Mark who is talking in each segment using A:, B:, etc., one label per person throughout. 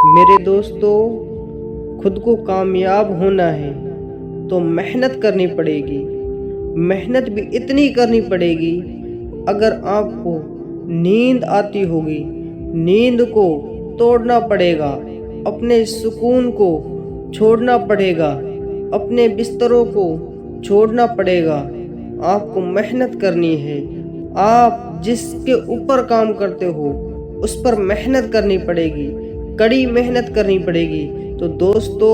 A: میرے دوستو، خود کو کامیاب ہونا ہے تو محنت کرنی پڑے گی۔ محنت بھی اتنی کرنی پڑے گی، اگر آپ کو نیند آتی ہوگی، نیند کو توڑنا پڑے گا، اپنے سکون کو چھوڑنا پڑے گا، اپنے بستروں کو چھوڑنا پڑے گا۔ آپ کو محنت کرنی ہے۔ آپ جس کے اوپر کام کرتے ہو اس پر محنت کرنی پڑے گی، کڑی محنت کرنی پڑے گی۔ تو دوستو،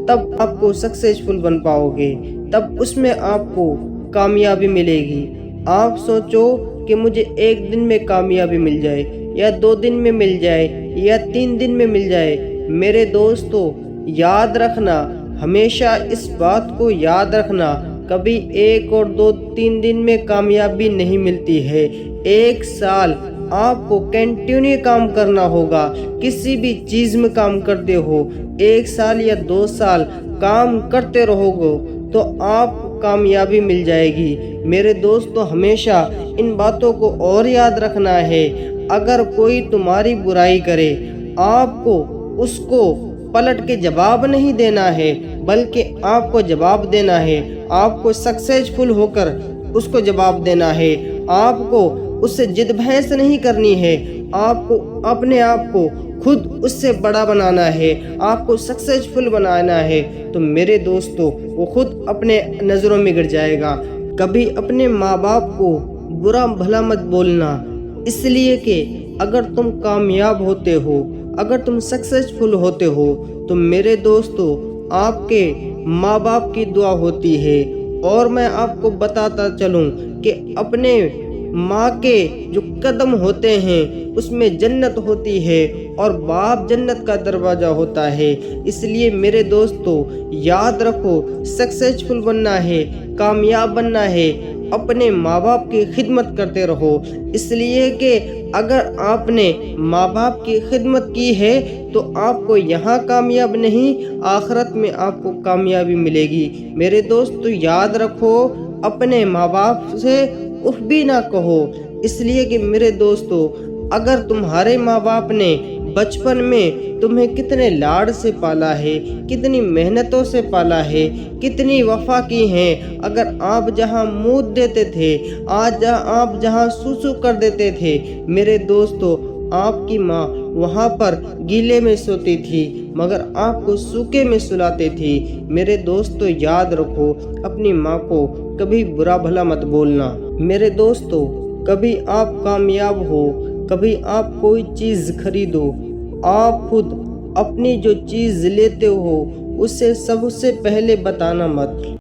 A: تب آپ کو سکسیسفل بن پاؤ گے، تب اس میں آپ کو کامیابی ملے گی۔ آپ سوچو کہ مجھے ایک دن میں کامیابی مل جائے، یا 2 دن میں مل جائے، یا 3 دن میں مل جائے۔ میرے دوستو، یاد رکھنا، ہمیشہ اس بات کو یاد رکھنا، کبھی 1 اور 2 3 دن میں کامیابی نہیں ملتی ہے۔ 1 سال آپ کو کنٹینیو کام کرنا ہوگا۔ کسی بھی چیز میں کام کرتے ہو، 1 سال یا 2 سال کام کرتے رہو گے تو آپ کو کامیابی مل جائے گی۔ میرے دوستو، ہمیشہ ان باتوں کو اور یاد رکھنا ہے۔ اگر کوئی تمہاری برائی کرے، آپ کو اس کو پلٹ کے جواب نہیں دینا ہے، بلکہ آپ کو جواب دینا ہے۔ آپ کو سکسیسفل ہو کر اس کو جواب دینا ہے۔ آپ کو اس سے جد بحث نہیں کرنی ہے۔ آپ کو اپنے آپ کو خود اس سے بڑا بنانا ہے، آپ کو سکسیسفل بنانا ہے۔ تو میرے دوستو، وہ خود اپنے نظروں میں گر جائے گا۔ کبھی اپنے ماں باپ کو برا بھلا مت بولنا، اس لیے کہ اگر تم کامیاب ہوتے ہو، اگر تم سکسیسفل ہوتے ہو تو میرے دوستو، آپ کے ماں باپ کی دعا ہوتی ہے۔ اور میں آپ کو بتاتا چلوں کہ اپنے ماں کے جو قدم ہوتے ہیں اس میں جنت ہوتی ہے، اور باپ جنت کا دروازہ ہوتا ہے۔ اس لیے میرے دوستو، یاد رکھو، سکسیسفل بننا ہے، کامیاب بننا ہے، اپنے ماں باپ کی خدمت کرتے رہو۔ اس لیے کہ اگر آپ نے ماں باپ کی خدمت کی ہے تو آپ کو یہاں کامیاب نہیں، آخرت میں آپ کو کامیابی ملے گی۔ میرے دوستو، یاد رکھو، اپنے ماں باپ سے اف بھی نہ کہو۔ اس لیے کہ میرے دوستو، اگر تمہارے ماں باپ نے بچپن میں تمہیں کتنے لاڈ سے پالا ہے، کتنی محنتوں سے پالا ہے، کتنی وفا کی ہیں، اگر آپ جہاں منہ دیتے تھے، آپ جہاں سوسو کر دیتے تھے، میرے دوستو، آپ کی ماں وہاں پر گیلے میں سوتی تھی مگر آپ کو سوکھے میں سلاتے تھی۔ میرے دوستو، یاد رکھو، اپنی ماں کو کبھی برا بھلا مت بولنا۔ میرے دوستو، کبھی آپ کامیاب ہو، کبھی آپ کوئی چیز خریدو، آپ خود اپنی جو چیز لیتے ہو اسے سب سے پہلے بتانا مت۔